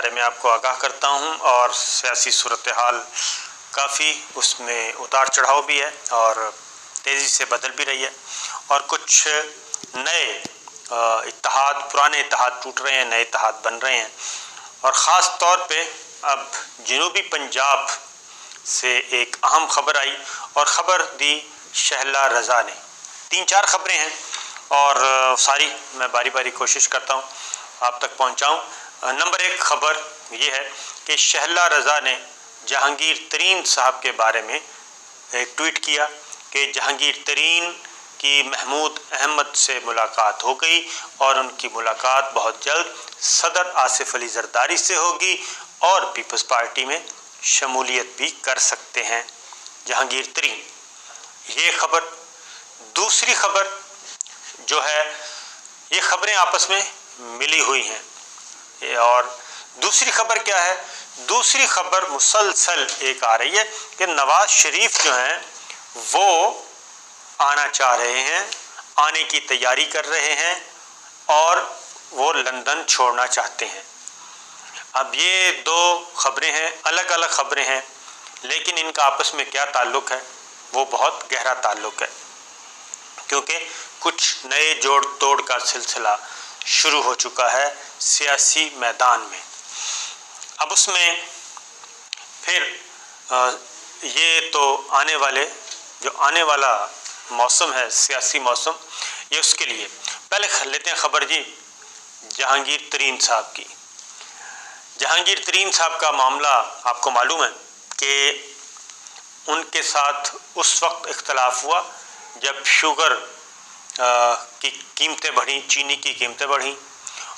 بارے میں آپ کو آگاہ کرتا ہوں، اور سیاسی صورتحال کافی اس میں اتار چڑھاؤ بھی ہے اور تیزی سے بدل بھی رہی ہے، اور کچھ نئے اتحاد، پرانے اتحاد ٹوٹ رہے ہیں، نئے اتحاد بن رہے ہیں، اور خاص طور پہ اب جنوبی پنجاب سے ایک اہم خبر آئی اور خبر دی شہلا رضا نے۔ 3-4 خبریں ہیں اور ساری میں باری باری کوشش کرتا ہوں آپ تک پہنچاؤں۔ نمبر 1 خبر یہ ہے کہ شہلا رضا نے جہانگیر ترین صاحب کے بارے میں ایک ٹویٹ کیا کہ جہانگیر ترین کی محمود احمد سے ملاقات ہو گئی اور ان کی ملاقات بہت جلد صدر آصف علی زرداری سے ہوگی اور پیپلز پارٹی میں شمولیت بھی کر سکتے ہیں جہانگیر ترین۔ یہ خبر۔ دوسری خبر جو ہے، یہ خبریں آپس میں ملی ہوئی ہیں، اور دوسری خبر کیا ہے؟ دوسری خبر مسلسل ایک آ رہی ہے کہ نواز شریف جو ہیں وہ آنا چاہ رہے ہیں، آنے کی تیاری کر رہے ہیں اور وہ لندن چھوڑنا چاہتے ہیں۔ اب یہ 2 خبریں ہیں، الگ الگ خبریں ہیں، لیکن ان کا آپس میں کیا تعلق ہے؟ وہ بہت گہرا تعلق ہے، کیونکہ کچھ نئے جوڑ توڑ کا سلسلہ شروع ہو چکا ہے سیاسی میدان میں۔ اب اس میں پھر یہ تو آنے والا موسم ہے، سیاسی موسم، یہ اس کے لیے پہلے لیتے ہیں خبر جی جہانگیر ترین صاحب کی۔ جہانگیر ترین صاحب کا معاملہ آپ کو معلوم ہے کہ ان کے ساتھ اس وقت اختلاف ہوا جب شوگر کی قیمتیں بڑھیں، چینی کی قیمتیں بڑھیں،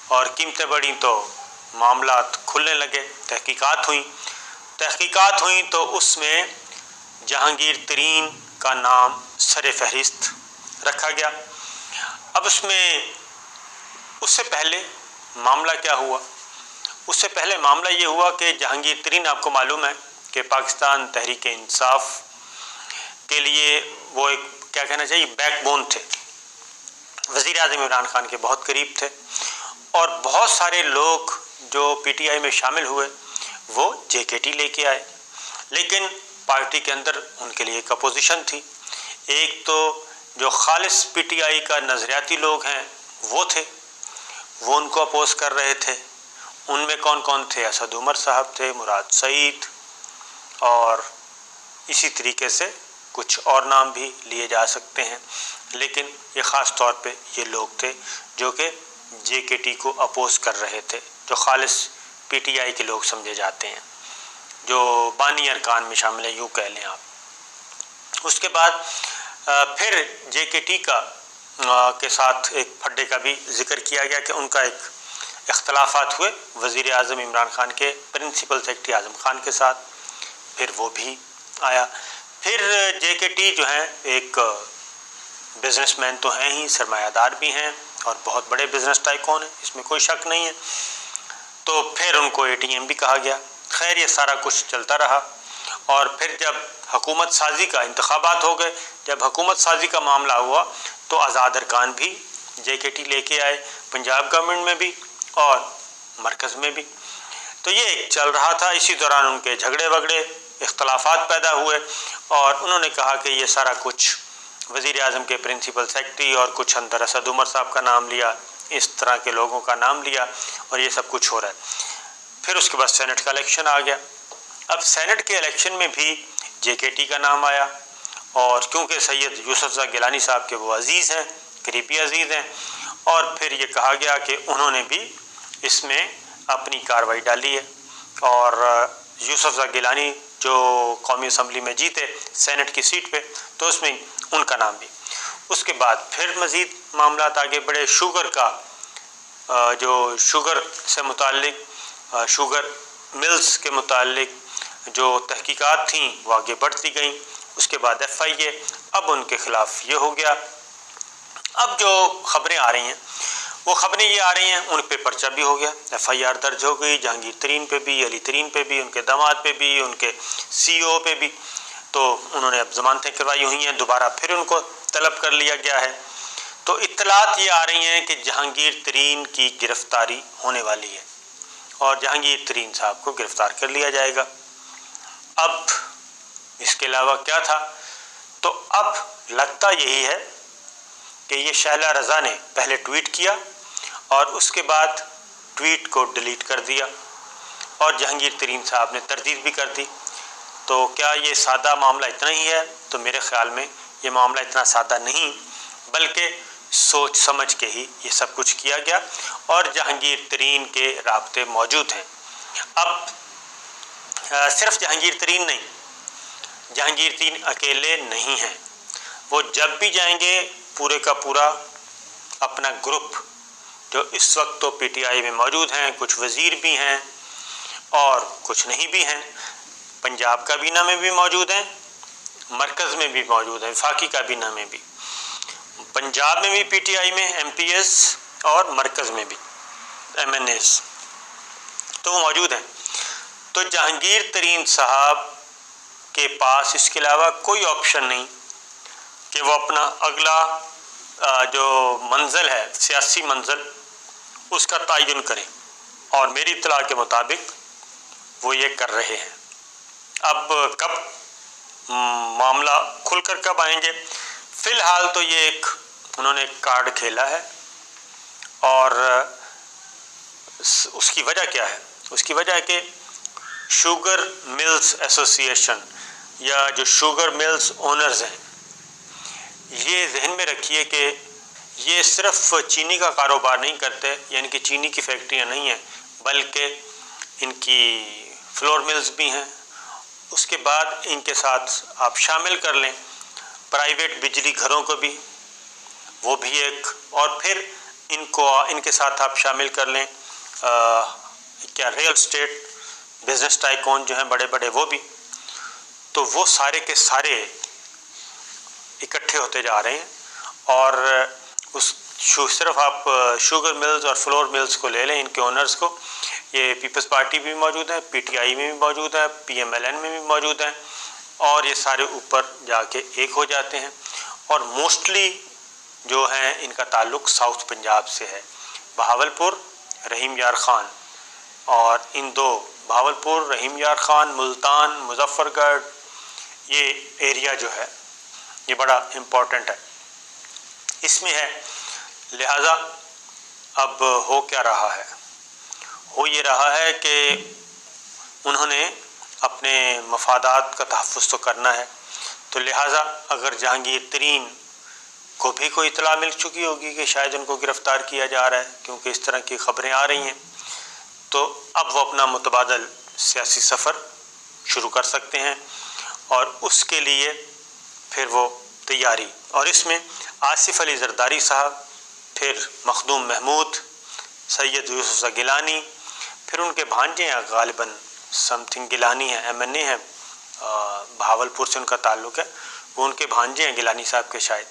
اور قیمتیں بڑھیں تو معاملات کھلنے لگے، تحقیقات ہوئیں تو اس میں جہانگیر ترین کا نام سر فہرست رکھا گیا۔ اب اس سے پہلے معاملہ کیا ہوا؟ اس سے پہلے معاملہ یہ ہوا کہ جہانگیر ترین آپ کو معلوم ہے کہ پاکستان تحریک انصاف کے لیے وہ ایک کیا کہنا چاہیے بیک بون تھے، وزیر اعظم عمران خان کے بہت قریب تھے، اور بہت سارے لوگ جو پی ٹی آئی میں شامل ہوئے وہ جے کے ٹی لے کے آئے، لیکن پارٹی کے اندر ان کے لیے ایک اپوزیشن تھی۔ ایک تو جو خالص پی ٹی آئی کا نظریاتی لوگ ہیں وہ تھے، وہ ان کو اپوز کر رہے تھے۔ ان میں کون کون تھے؟ اسد عمر صاحب تھے، مراد سعید، اور اسی طریقے سے کچھ اور نام بھی لیے جا سکتے ہیں، لیکن یہ خاص طور پہ یہ لوگ تھے جو کہ جے کے ٹی کو اپوز کر رہے تھے، جو خالص پی ٹی آئی کے لوگ سمجھے جاتے ہیں، جو بانی ارکان میں شامل ہیں، یوں کہہ لیں آپ۔ اس کے بعد پھر جے کے ٹی کے ساتھ ایک پھڈے کا بھی ذکر کیا گیا کہ ان کا ایک اختلافات ہوئے وزیر اعظم عمران خان کے پرنسپل سیکرٹری اعظم خان کے ساتھ، پھر وہ بھی آیا۔ پھر جے کے ٹی جو ہیں ایک بزنس مین تو ہیں ہی، سرمایہ دار بھی ہیں اور بہت بڑے بزنس ٹائکون ہیں، اس میں کوئی شک نہیں ہے، تو پھر ان کو اے ٹی ایم بھی کہا گیا۔ خیر یہ سارا کچھ چلتا رہا، اور پھر جب حکومت سازی کا انتخابات ہو گئے، جب حکومت سازی کا معاملہ ہوا تو آزاد ارکان بھی جے کے ٹی لے کے آئے، پنجاب گورنمنٹ میں بھی اور مرکز میں بھی، تو یہ چل رہا تھا۔ اسی دوران ان کے جھگڑے وگڑے، اختلافات پیدا ہوئے، اور انہوں نے کہا کہ یہ سارا کچھ وزیر اعظم کے پرنسپل سیکرٹری اور کچھ اندر اسد عمر صاحب کا نام لیا، اس طرح کے لوگوں کا نام لیا، اور یہ سب کچھ ہو رہا ہے۔ پھر اس کے بعد سینٹ کا الیکشن آ گیا۔ اب سینٹ کے الیکشن میں بھی جے کے ٹی کا نام آیا، اور کیونکہ سید یوسف زئی گیلانی صاحب کے وہ عزیز ہیں، قریبی عزیز ہیں، اور پھر یہ کہا گیا کہ انہوں نے بھی اس میں اپنی کارروائی ڈالی ہے، اور یوسف زئی گیلانی جو قومی اسمبلی میں جیتے سینٹ کی سیٹ پہ، تو اس میں ان کا نام بھی۔ اس کے بعد پھر مزید معاملات آگے بڑھے، شوگر کا جو شوگر سے متعلق، شوگر ملز کے متعلق جو تحقیقات تھیں وہ آگے بڑھتی گئیں۔ اس کے بعد ایف آئی اے، اب ان کے خلاف یہ ہو گیا۔ اب جو خبریں آ رہی ہیں وہ خبریں یہ آ رہی ہیں، ان پہ پرچہ بھی ہو گیا، ایف آئی آر درج ہو گئی، جہانگیر ترین پہ بھی، علی ترین پہ بھی، ان کے داماد پہ بھی، ان کے سی او پہ بھی، تو انہوں نے اب ضمانتیں کروائی ہوئی ہیں، دوبارہ پھر ان کو طلب کر لیا گیا ہے۔ تو اطلاعات یہ آ رہی ہیں کہ جہانگیر ترین کی گرفتاری ہونے والی ہے، اور جہانگیر ترین صاحب کو گرفتار کر لیا جائے گا۔ اب اس کے علاوہ کیا تھا؟ تو اب لگتا یہی ہے کہ یہ شہلا رضا نے پہلے ٹویٹ کیا اور اس کے بعد ٹویٹ کو ڈیلیٹ کر دیا اور جہانگیر ترین صاحب نے تردید بھی کر دی۔ تو کیا یہ سادہ معاملہ اتنا ہی ہے؟ تو میرے خیال میں یہ معاملہ اتنا سادہ نہیں، بلکہ سوچ سمجھ کے ہی یہ سب کچھ کیا گیا اور جہانگیر ترین کے رابطے موجود ہیں۔ اب صرف جہانگیر ترین نہیں، جہانگیر ترین اکیلے نہیں ہیں، وہ جب بھی جائیں گے پورے کا پورا اپنا گروپ جو اس وقت تو پی ٹی آئی میں موجود ہیں، کچھ وزیر بھی ہیں اور کچھ نہیں بھی ہیں، پنجاب کابینہ میں بھی موجود ہیں، مرکز میں بھی موجود ہیں، وفاقی کابینہ میں بھی، پنجاب میں بھی پی ٹی آئی میں ایم پی ایس اور مرکز میں بھی ایم این ایس تو موجود ہیں۔ تو جہانگیر ترین صاحب کے پاس اس کے علاوہ کوئی آپشن نہیں کہ وہ اپنا اگلا جو منزل ہے، سیاسی منزل، اس کا تعین کریں، اور میری اطلاع کے مطابق وہ یہ کر رہے ہیں۔ اب کب معاملہ کھل کر کب آئیں گے؟ فی الحال تو یہ انہوں نے کارڈ کھیلا ہے، اور اس کی وجہ کیا ہے؟ اس کی وجہ ہے کہ شوگر ملز ایسوسی ایشن یا جو شوگر ملز اونرز ہیں، یہ ذہن میں رکھیے کہ یہ صرف چینی کا کاروبار نہیں کرتے، یعنی کہ چینی کی فیکٹریاں نہیں ہیں، بلکہ ان کی فلور ملز بھی ہیں۔ اس کے بعد ان کے ساتھ آپ شامل کر لیں پرائیویٹ بجلی گھروں کو بھی، وہ بھی ایک، اور پھر ان کے ساتھ آپ شامل کر لیں کیا ریئل اسٹیٹ بزنس ٹائکون جو ہیں بڑے بڑے، وہ بھی، تو وہ سارے کے سارے اکٹھے ہوتے جا رہے ہیں۔ اور صرف آپ شوگر ملز اور فلور ملز کو لے لیں، ان کے اونرز کو، یہ پیپلز پارٹی بھی موجود ہیں، پی ٹی آئی میں بھی موجود ہیں، پی ایم ایل این میں بھی موجود ہیں، اور یہ سارے اوپر جا کے ایک ہو جاتے ہیں، اور موسٹلی جو ہیں ان کا تعلق ساؤتھ پنجاب سے ہے، بہاولپور، رحیم یار خان، اور ان دو بہاولپور، رحیم یار خان، ملتان، مظفر گڑھ، یہ ایریا جو ہے یہ بڑا امپورٹنٹ ہے، اس میں ہے۔ لہٰذا اب ہو کیا رہا ہے؟ ہو یہ رہا ہے کہ انہوں نے اپنے مفادات کا تحفظ تو کرنا ہے، تو لہٰذا اگر جہانگیر ترین کو بھی کوئی اطلاع مل چکی ہوگی کہ شاید ان کو گرفتار کیا جا رہا ہے، کیونکہ اس طرح کی خبریں آ رہی ہیں، تو اب وہ اپنا متبادل سیاسی سفر شروع کر سکتے ہیں، اور اس کے لیے پھر وہ تیاری، اور اس میں آصف علی زرداری صاحب، پھر مخدوم محمود، سید یوسف گیلانی، پھر ان کے بھانجے ہیں غالباً سم تھنگ گیلانی ہیں، ایم این اے ہیں، بہاولپور سے ان کا تعلق ہے، وہ ان کے بھانجے ہیں گیلانی صاحب کے شاید۔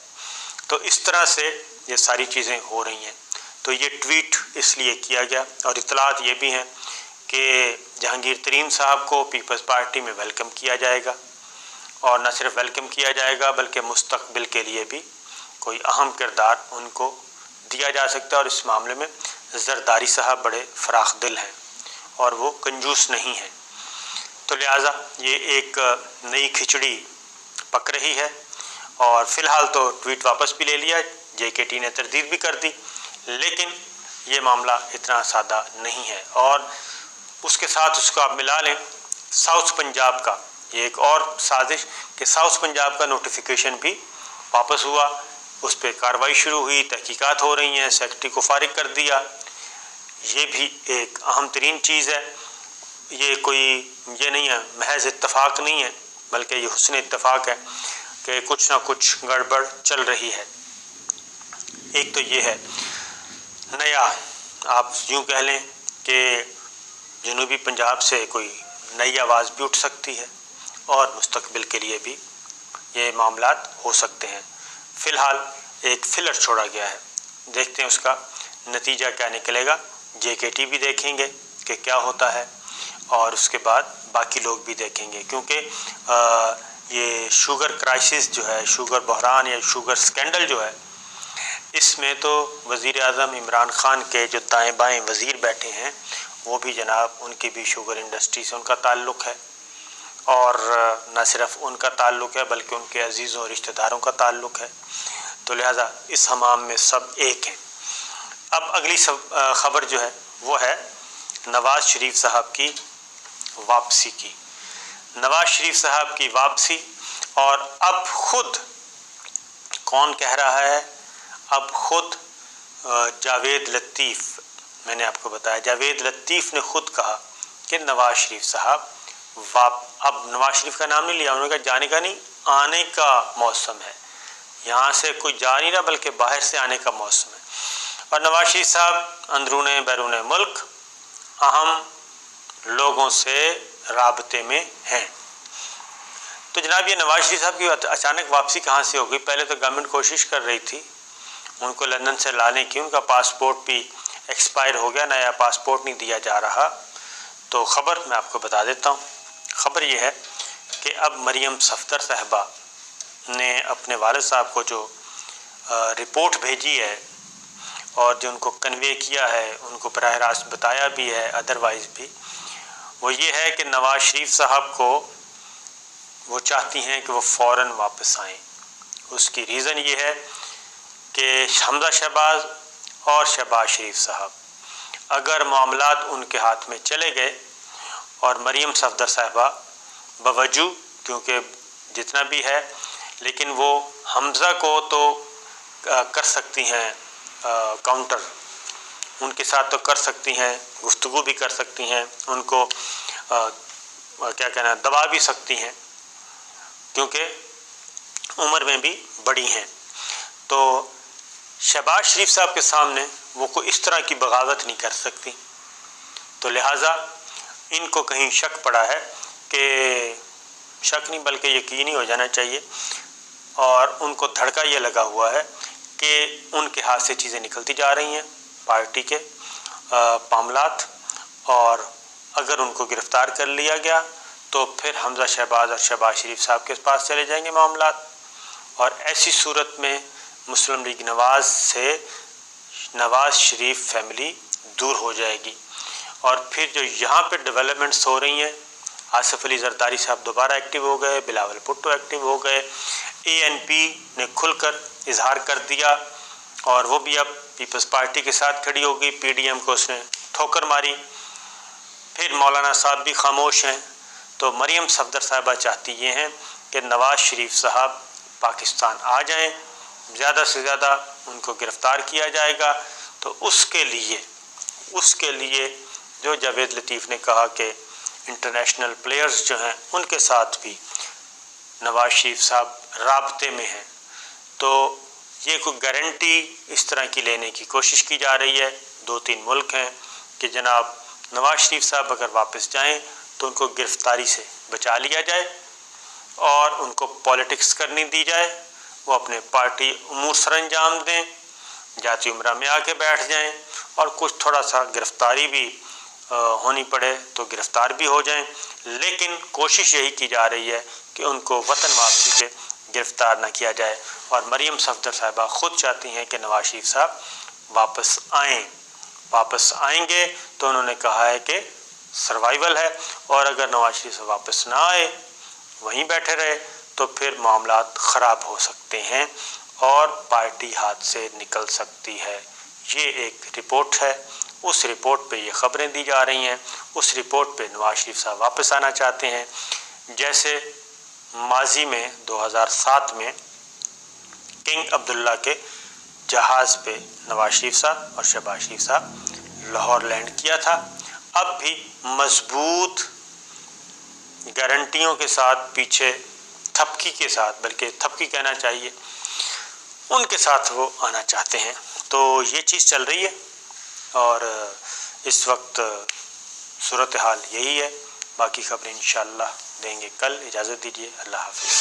تو اس طرح سے یہ ساری چیزیں ہو رہی ہیں۔ تو یہ ٹویٹ اس لیے کیا گیا، اور اطلاعات یہ بھی ہیں کہ جہانگیر ترین صاحب کو پیپلز پارٹی میں ویلکم کیا جائے گا، اور نہ صرف ویلکم کیا جائے گا بلکہ مستقبل کے لیے بھی کوئی اہم کردار ان کو دیا جا سکتا ہے، اور اس معاملے میں زرداری صاحب بڑے فراخ دل ہیں اور وہ کنجوس نہیں ہیں۔ تو لہٰذا یہ ایک نئی کھچڑی پک رہی ہے، اور فی الحال تو ٹویٹ واپس بھی لے لیا، جے کے ٹی نے تردید بھی کر دی، لیکن یہ معاملہ اتنا سادہ نہیں ہے۔ اور اس کے ساتھ اس کو آپ ملا لیں ساؤتھ پنجاب کا، یہ ایک اور سازش کہ ساؤتھ پنجاب کا نوٹیفیکیشن بھی واپس ہوا، اس پہ کارروائی شروع ہوئی، تحقیقات ہو رہی ہیں، سیکرٹری کو فارغ کر دیا، یہ بھی ایک اہم ترین چیز ہے۔ یہ نہیں ہے محض اتفاق نہیں ہے، بلکہ یہ حسن اتفاق ہے کہ کچھ نہ کچھ گڑبڑ چل رہی ہے۔ ایک تو یہ ہے نیا، آپ یوں کہہ لیں کہ جنوبی پنجاب سے کوئی نئی آواز بھی اٹھ سکتی ہے، اور مستقبل کے لیے بھی یہ معاملات ہو سکتے ہیں۔ فی الحال ایک فلر چھوڑا گیا ہے، دیکھتے ہیں اس کا نتیجہ کیا نکلے گا۔ جے کے ٹی بھی دیکھیں گے کہ کیا ہوتا ہے، اور اس کے بعد باقی لوگ بھی دیکھیں گے، کیونکہ یہ شوگر کرائسس جو ہے، شوگر بحران یا شوگر سکینڈل جو ہے، اس میں تو وزیر اعظم عمران خان کے جو دائیں بائیں وزیر بیٹھے ہیں، وہ بھی جناب ان کی بھی شوگر انڈسٹری سے ان کا تعلق ہے، اور نہ صرف ان کا تعلق ہے بلکہ ان کے عزیزوں اور رشتہ داروں کا تعلق ہے، تو لہٰذا اس حمام میں سب ایک ہیں۔ اب اگلی خبر جو ہے وہ ہے نواز شریف صاحب کی واپسی کی۔ نواز شریف صاحب کی واپسی، اور اب خود کون کہہ رہا ہے؟ اب خود جاوید لطیف، میں نے آپ کو بتایا جاوید لطیف نے خود کہا کہ نواز شریف صاحب اب نواز شریف کا نام نہیں لیا، انہوں نے کہا جانے کا نہیں، آنے کا موسم ہے، یہاں سے کوئی جا نہیں رہا بلکہ باہر سے آنے کا موسم ہے۔ اور نواز شریف صاحب اندرون بیرون ملک اہم لوگوں سے رابطے میں ہیں۔ تو جناب یہ نواز شریف صاحب کی اچانک واپسی کہاں سے ہوگئی؟ پہلے تو گورنمنٹ کوشش کر رہی تھی ان کو لندن سے لانے کی، ان کا پاسپورٹ بھی ایکسپائر ہو گیا، نیا پاسپورٹ نہیں دیا جا رہا۔ تو خبر میں آپ کو بتا دیتا ہوں، خبر یہ ہے کہ اب مریم صفدر صاحبہ نے اپنے والد صاحب کو جو رپورٹ بھیجی ہے اور جو ان کو کنوے کیا ہے، ان کو براہ راست بتایا بھی ہے ادروائز بھی، وہ یہ ہے کہ نواز شریف صاحب کو وہ چاہتی ہیں کہ وہ فوراً واپس آئیں۔ اس کی ریزن یہ ہے کہ حمزہ شہباز اور شہباز شریف صاحب اگر معاملات ان کے ہاتھ میں چلے گئے اور مریم صفدر صاحبہ بوجہ کیونکہ جتنا بھی ہے، لیکن وہ حمزہ کو تو کر سکتی ہیں کاؤنٹر، ان کے ساتھ تو کر سکتی ہیں، گفتگو بھی کر سکتی ہیں، ان کو کیا کہنا دبا بھی سکتی ہیں کیونکہ عمر میں بھی بڑی ہیں، تو شہباز شریف صاحب کے سامنے وہ کوئی اس طرح کی بغاوت نہیں کر سکتی۔ تو لہٰذا ان کو کہیں شک پڑا ہے، کہ شک نہیں بلکہ یقین ہی ہو جانا چاہیے، اور ان کو دھڑکا یہ لگا ہوا ہے کہ ان کے ہاتھ سے چیزیں نکلتی جا رہی ہیں، پارٹی کے معاملات، اور اگر ان کو گرفتار کر لیا گیا تو پھر حمزہ شہباز اور شہباز شریف صاحب کے پاس چلے جائیں گے معاملات، اور ایسی صورت میں مسلم لیگ نواز سے نواز شریف فیملی دور ہو جائے گی، اور پھر جو یہاں پہ ڈیولپمنٹس ہو رہی ہیں، آصف علی زرداری صاحب دوبارہ ایکٹیو ہو گئے، بلاول بھٹو ایکٹیو ہو گئے، ANP نے کھل کر اظہار کر دیا، اور وہ بھی اب پیپلز پارٹی کے ساتھ کھڑی ہوگی، PDM کو اس نے ٹھوکر ماری، پھر مولانا صاحب بھی خاموش ہیں۔ تو مریم صفدر صاحبہ چاہتی یہ ہیں کہ نواز شریف صاحب پاکستان آ جائیں، زیادہ سے زیادہ ان کو گرفتار کیا جائے گا، تو اس کے لیے جو جاوید لطیف نے کہا کہ انٹرنیشنل پلیئرز جو ہیں ان کے ساتھ بھی نواز شریف صاحب رابطے میں ہیں، تو یہ کوئی گارنٹی اس طرح کی لینے کی کوشش کی جا رہی ہے، 2-3 ملک ہیں کہ جناب نواز شریف صاحب اگر واپس جائیں تو ان کو گرفتاری سے بچا لیا جائے اور ان کو پالیٹکس کرنی دی جائے، وہ اپنے پارٹی امور سر انجام دیں، جاتی عمرہ میں آ کے بیٹھ جائیں، اور کچھ تھوڑا سا گرفتاری بھی ہونی پڑے تو گرفتار بھی ہو جائیں، لیکن کوشش یہی کی جا رہی ہے کہ ان کو وطن واپسی پہ گرفتار نہ کیا جائے، اور مریم صفدر صاحبہ خود چاہتی ہیں کہ نواز شریف صاحب واپس آئیں گے، تو انہوں نے کہا ہے کہ سروائیول ہے، اور اگر نواز شریف صاحب واپس نہ آئے، وہیں بیٹھے رہے، تو پھر معاملات خراب ہو سکتے ہیں اور پارٹی ہاتھ سے نکل سکتی ہے۔ یہ ایک رپورٹ ہے، اس رپورٹ پہ یہ خبریں دی جا رہی ہیں، اس رپورٹ پہ نواز شریف صاحب واپس آنا چاہتے ہیں، جیسے ماضی میں 2007 میں کنگ عبداللہ کے جہاز پہ نواز شریف صاحب اور شہباز شریف صاحب لاہور لینڈ کیا تھا۔ اب بھی مضبوط گارنٹیوں کے ساتھ، پیچھے تھپکی کے ساتھ، بلکہ تھپکی کہنا چاہیے، ان کے ساتھ وہ آنا چاہتے ہیں۔ تو یہ چیز چل رہی ہے، اور اس وقت صورتحال یہی ہے، باقی خبریں انشاءاللہ دیں گے کل۔ اجازت دیجیے، اللہ حافظ۔